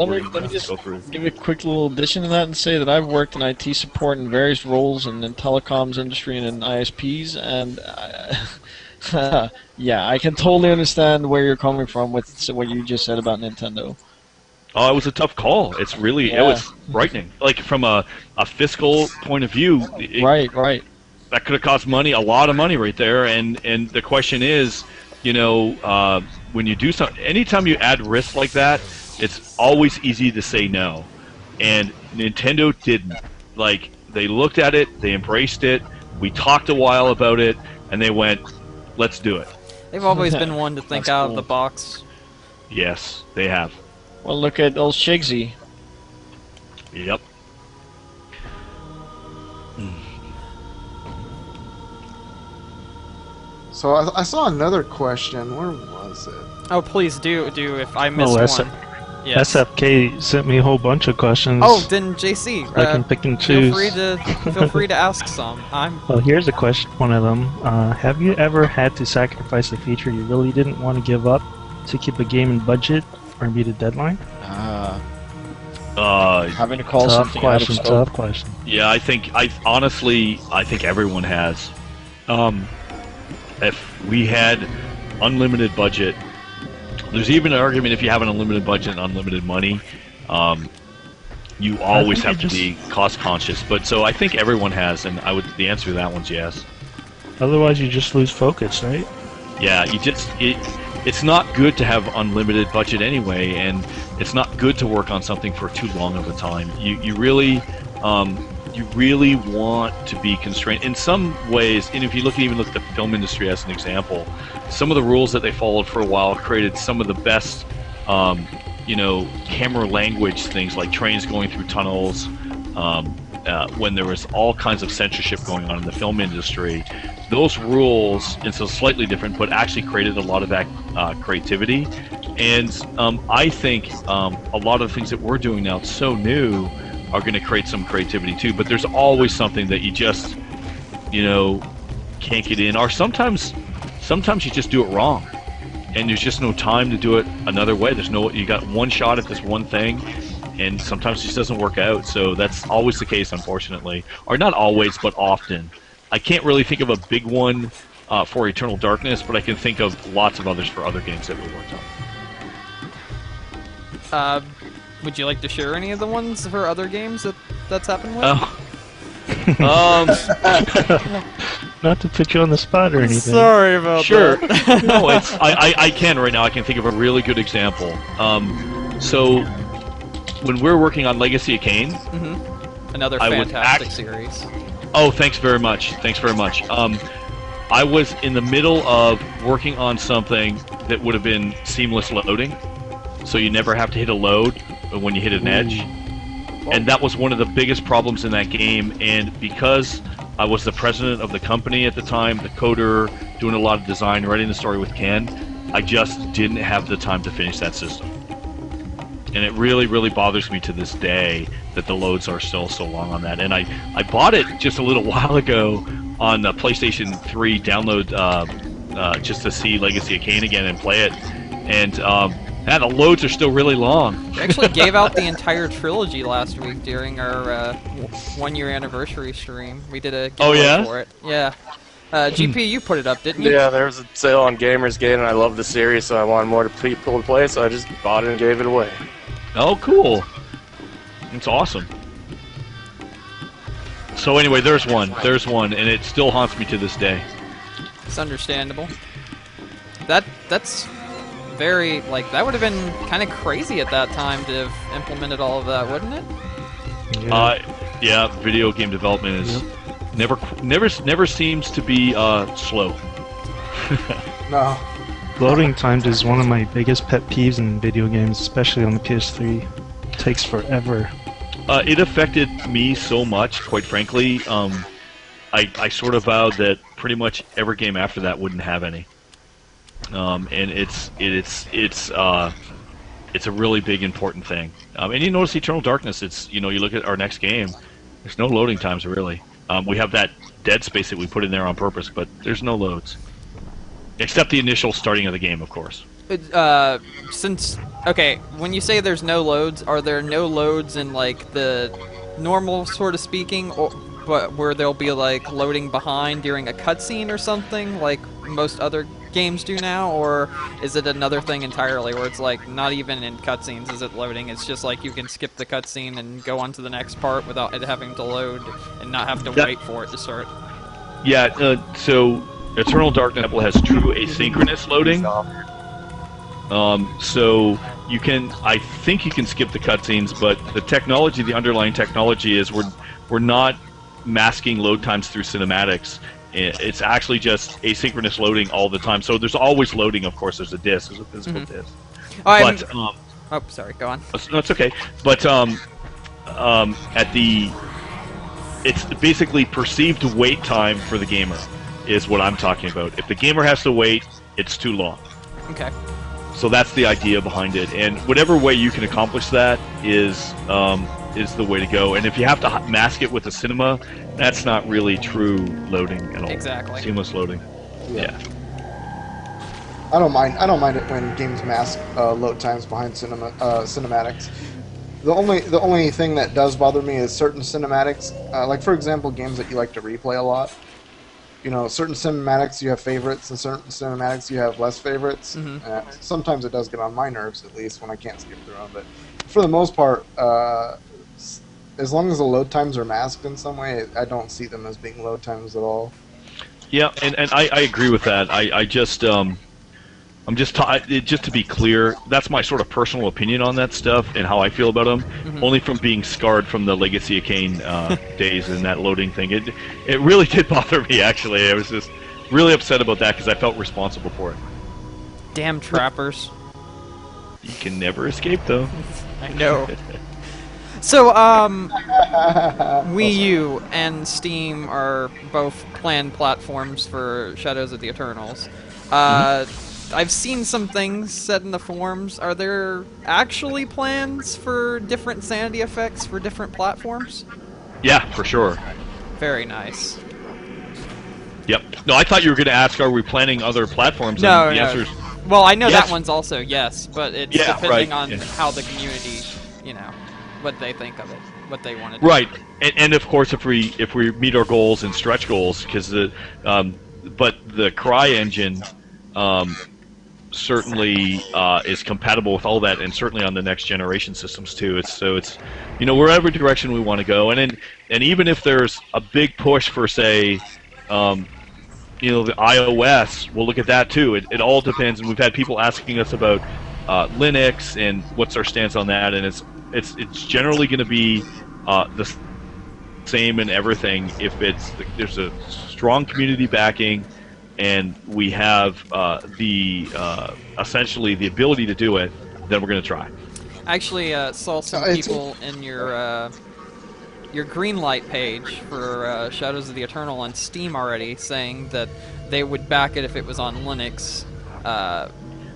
Let me just give a quick little addition to that and say that I've worked in IT support in various roles in the telecoms industry and in ISPs, and yeah, I can totally understand where you're coming from with what you just said about Nintendo. Oh, it was a tough call. It's really, it was frightening. Like, from a fiscal point of view, right. That could have cost money, a lot of money right there, and the question is, you know, when you do something, anytime you add risk like that, it's always easy to say no. And Nintendo didn't. Like, they looked at it, they embraced it, we talked a while about it, and they went, let's do it. They've always been one to think out of the box. Yes, they have. Well, look at old Shigsy. Yep. So I saw another question. Where was it? Oh, please do if I missed one. Yes. SFK sent me a whole bunch of questions. Oh, then JC, I can pick and choose. Feel free to ask some. Well, here's a question. One of them: have you ever had to sacrifice a feature you really didn't want to give up to keep a game in budget or meet a deadline? Having to call something out of scope. Tough question. Yeah, honestly think everyone has. If we had unlimited budget, there's even an argument if you have an unlimited budget and unlimited money, you always have to be cost conscious. But so I think everyone has, and the answer to that one's yes. Otherwise, you just lose focus, right? Yeah, it's not good to have unlimited budget anyway, and it's not good to work on something for too long of a time. You really want to be constrained in some ways. And if you even look at the film industry as an example, some of the rules that they followed for a while created some of the best camera language things, like trains going through tunnels, when there was all kinds of censorship going on in the film industry. Those rules, and so slightly different, but actually created a lot of that creativity. And I think a lot of the things that we're doing now, it's so new, are going to create some creativity too. But there's always something that you just, can't get in, or sometimes you just do it wrong, and there's just no time to do it another way. You got one shot at this one thing, and sometimes it just doesn't work out. So that's always the case, unfortunately, or not always, but often. I can't really think of a big one for Eternal Darkness, but I can think of lots of others for other games that we worked on. Would you like to share any of the ones for other games that's happened with? Not to put you on the spot or anything. Sorry about that. No, I can right now. I can think of a really good example. So when we're working on Legacy of Kain, another fantastic series. Oh, thanks very much. I was in the middle of working on something that would have been seamless loading, so you never have to hit a load when you hit an edge. And that was one of the biggest problems in that game, and because I was the president of the company at the time, the coder, doing a lot of design, writing the story with Ken, I just didn't have the time to finish that system. And it really, really bothers me to this day that the loads are still so long on that. And I bought it just a little while ago on the PlayStation 3 download just to see Legacy of Kain again and play it. And the loads are still really long. We actually gave out the entire trilogy last week during our 1-year anniversary stream. We did a giveaway for it. Yeah. GP, you put it up, didn't you? Yeah, there was a sale on Gamersgate, and I love the series, so I wanted more people to play, so I just bought it and gave it away. Oh, cool. It's awesome. So anyway, there's one, and it still haunts me to this day. It's understandable. That's very, that would have been kind of crazy at that time to have implemented all of that, wouldn't it? Yeah, video game development is never seems to be slow. No. Loading times is one of my biggest pet peeves in video games, especially on the PS3. It takes forever. It affected me so much, quite frankly. I sort of vowed that pretty much every game after that wouldn't have any. And it's a really big important thing. And you notice Eternal Darkness. It's you look at our next game. There's no loading times really. We have that dead space that we put in there on purpose, but there's no loads. Except the initial starting of the game, of course. Since okay, when you say there's no loads, are there no loads in like the normal sort of speaking, or but where there'll be like loading behind during a cutscene or something, like most other games do now, or is it another thing entirely where it's like not even in cutscenes is it loading? It's just like you can skip the cutscene and go on to the next part without it having to load and not have to wait for it to start. Yeah. So Eternal Darkness has true asynchronous loading. So you can, I think you can skip the cutscenes, but the technology, the underlying technology is we're not masking load times through cinematics. It's actually just asynchronous loading all the time. So there's always loading, of course. There's a disk, there's a physical disk. Oh, sorry, go on. No, it's okay. But it's basically perceived wait time for the gamer is what I'm talking about. If the gamer has to wait, it's too long. Okay. So that's the idea behind it, and whatever way you can accomplish that is the way to go. And if you have to mask it with a cinema, that's not really true loading at all. Exactly. Seamless loading. Yeah. I don't mind it when games mask load times behind cinematics. The only thing that does bother me is certain cinematics, like for example, games that you like to replay a lot. You know, certain cinematics you have favorites, and certain cinematics you have less favorites. Sometimes it does get on my nerves, at least, when I can't skip through them. But for the most part, as long as the load times are masked in some way, I don't see them as being load times at all. Yeah, and I agree with that. just to be clear, that's my sort of personal opinion on that stuff and how I feel about them. Only from being scarred from the Legacy of Kain days and that loading thing. It really did bother me, actually. I was just really upset about that because I felt responsible for it. Damn trappers. You can never escape, though. I know. So, Wii U and Steam are both planned platforms for Shadows of the Eternals. I've seen some things said in the forums. Are there actually plans for different sanity effects for different platforms? Yeah, for sure. Very nice. Yep. No, I thought you were going to ask, are we planning other platforms? No, and the no. answer is well, I know yes. that one's also yes, but it's depending on how the community, you know, what they think of it, what they want to do. Right, and of course, if we meet our goals and stretch goals, because but the Cry engine certainly is compatible with all that, and certainly on the next generation systems too. It's you know, wherever direction we want to go, and even if there's a big push for say. You know, the iOS, we'll look at that too. It all depends, and we've had people asking us about Linux and what's our stance on that, and it's generally going to be the same in everything if there's a strong community backing, and we have essentially the ability to do it. Then we're going to try. I actually saw some people in your Greenlight page for Shadows of the Eternal on Steam already saying that they would back it if it was on Linux,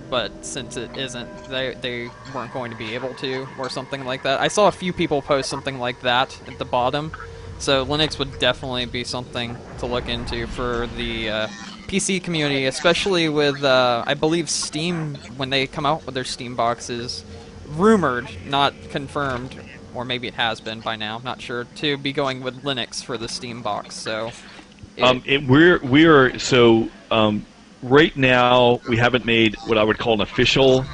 but since it isn't, they weren't going to be able to, or something like that. I saw a few people post something like that at the bottom, so Linux would definitely be something to look into for the PC community, especially with, I believe Steam, when they come out with their Steam boxes, rumored, not confirmed, or maybe it has been by now, I'm not sure, to be going with Linux for the Steam box. So, right now we haven't made what I would call an official,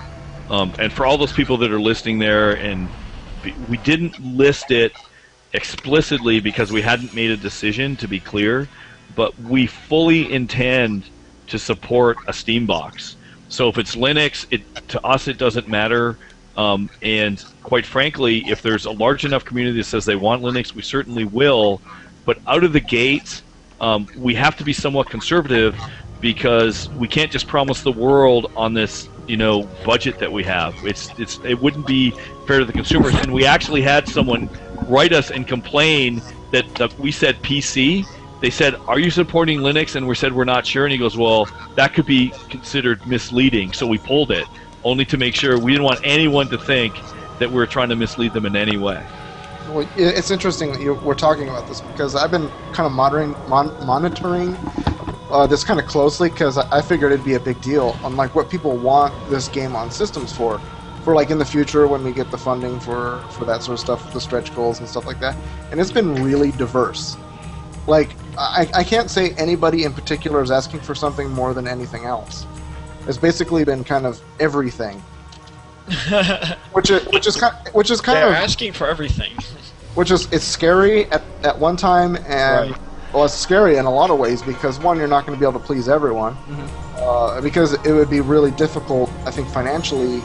and for all those people that are listening there, and we didn't list it explicitly because we hadn't made a decision, to be clear, but we fully intend to support a Steam box. So if it's Linux, to us it doesn't matter. And quite frankly, if there's a large enough community that says they want Linux, we certainly will. But out of the gate, we have to be somewhat conservative because we can't just promise the world on this, you know, budget that we have. It wouldn't be fair to the consumers. And we actually had someone write us and complain that we said PC. They said, "Are you supporting Linux?" And we said, "We're not sure." And he goes, "Well, that could be considered misleading." So we pulled it. Only to make sure we didn't want anyone to think that we were trying to mislead them in any way. Well, it's interesting that we're talking about this because I've been kind of monitoring this kind of closely because I figured it'd be a big deal on like what people want this game on systems for like in the future when we get the funding for that sort of stuff, the stretch goals and stuff like that. And it's been really diverse. Like I can't say anybody in particular is asking for something more than anything else. It's basically been kind of everything, which is kind They're of asking for everything. it's scary at one time, and well, it's scary in a lot of ways because one, you're not going to be able to please everyone, because it would be really difficult, I think, financially,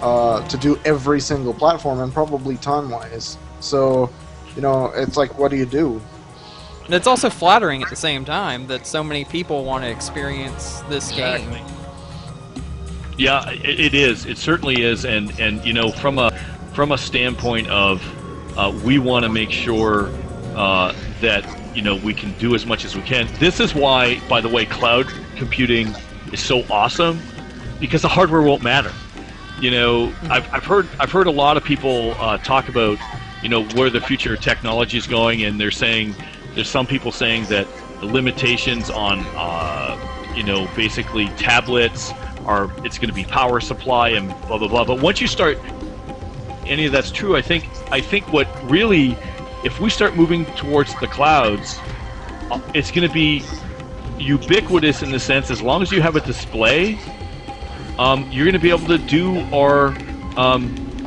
to do every single platform and probably time-wise. So, it's like, what do you do? And it's also flattering at the same time that so many people want to experience this game. Yeah, it is. It certainly is, and from a standpoint of we want to make sure that we can do as much as we can. This is why, by the way, cloud computing is so awesome, because the hardware won't matter. I've heard a lot of people talk about where the future technology is going, and there's some people saying that the limitations on basically tablets it's going to be power supply and blah blah blah. But once you start, any of that's true. I think what really, if we start moving towards the clouds, it's going to be ubiquitous in the sense, as long as you have a display, you're going to be able to do or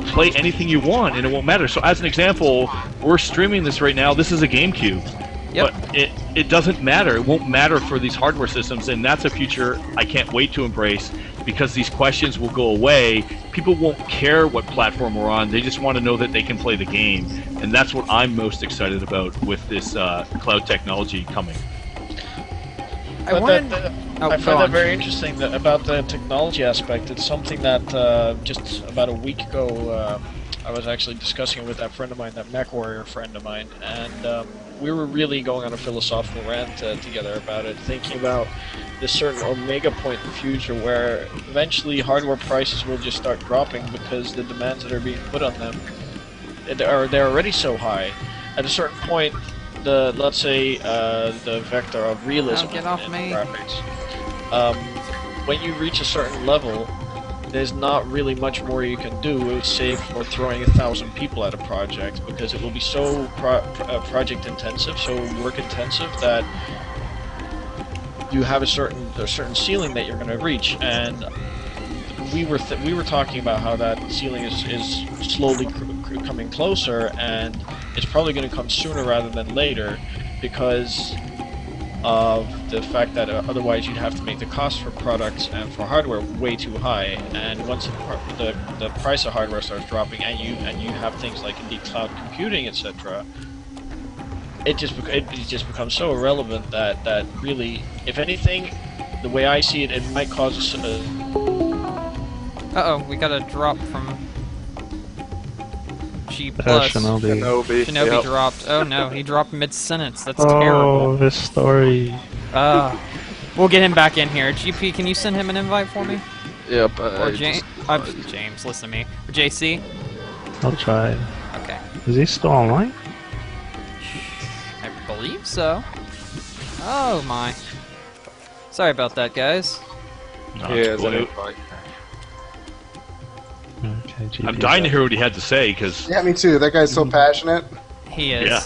play anything you want, and it won't matter. So as an example, we're streaming this right now. This is a GameCube. Yep. But it doesn't matter. It won't matter for these hardware systems, and that's a future I can't wait to embrace, because these questions will go away. People won't care what platform we're on. They just want to know that they can play the game, and that's what I'm most excited about with this cloud technology coming. I find that very interesting about the technology aspect. It's something that just about a week ago I was actually discussing it with that friend of mine, that MechWarrior friend of mine, and we were really going on a philosophical rant together about it, thinking about this certain omega point in the future where eventually hardware prices will just start dropping because the demands that are being put on them, they're already so high. At a certain point, let's say the vector of realism in graphics, when you reach a certain level, there's not really much more you can do, save for throwing 1,000 people at a project, because it will be so project intensive, so work intensive, that you have a certain ceiling that you're going to reach. And we were talking about how that ceiling is slowly coming closer, and it's probably going to come sooner rather than later, because of the fact that otherwise you'd have to make the cost for products and for hardware way too high. And once the price of hardware starts dropping, and you have things like indeed cloud computing, etc., it just becomes so irrelevant that really, if anything, the way I see it, it might cause us Uh-oh, we got a drop from G+. Shinobi. Shinobi Yep. dropped. Oh no, he dropped mid-sentence. That's Oh, terrible. this story. We'll get him back in here. GP, can you send him an invite for me? Yep. Or James? James, listen to me. Or JC? I'll try. Okay. Is he still online? I believe so. Oh my. Sorry about that, guys. Yeah, it's an invite. Okay, GP. I'm dying to hear what he had to say, because Yeah, me too. That guy's so passionate. He is. yeah.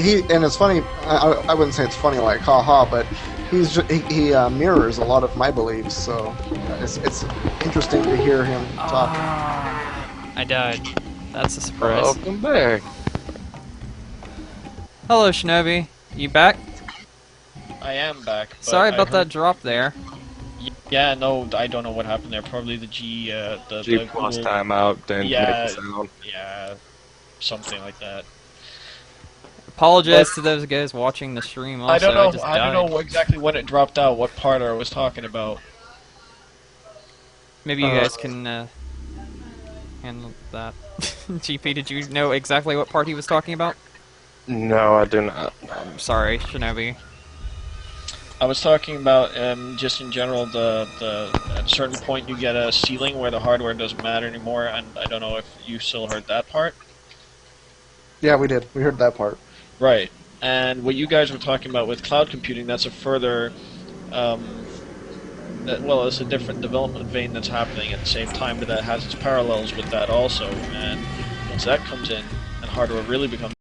He and it's funny. I wouldn't say it's funny like haha, but he mirrors a lot of my beliefs. So it's interesting to hear him talk. I died. That's a surprise. Welcome back. Hello, Shinobi. You back? I am back. But Sorry I about heard- that drop there. Yeah, no, I don't know what happened there. Probably the G plus Google, timeout, then Yeah. make the sound. yeah, something like that. Apologize to those guys watching the stream. Also, I don't know. just I don't died. know exactly when it dropped out. What part I was talking about. Maybe you guys can handle that. GP, did you know exactly what part he was talking about? No, I do not. I'm sorry, Shinobi. I was talking about just in general at a certain point you get a ceiling where the hardware doesn't matter anymore, and I don't know if you still heard that part. Yeah, we did. We heard that part. Right. And what you guys were talking about with cloud computing, that's a further, well, it's a different development vein that's happening at the same time, but that has its parallels with that also. And once that comes in, and hardware really becomes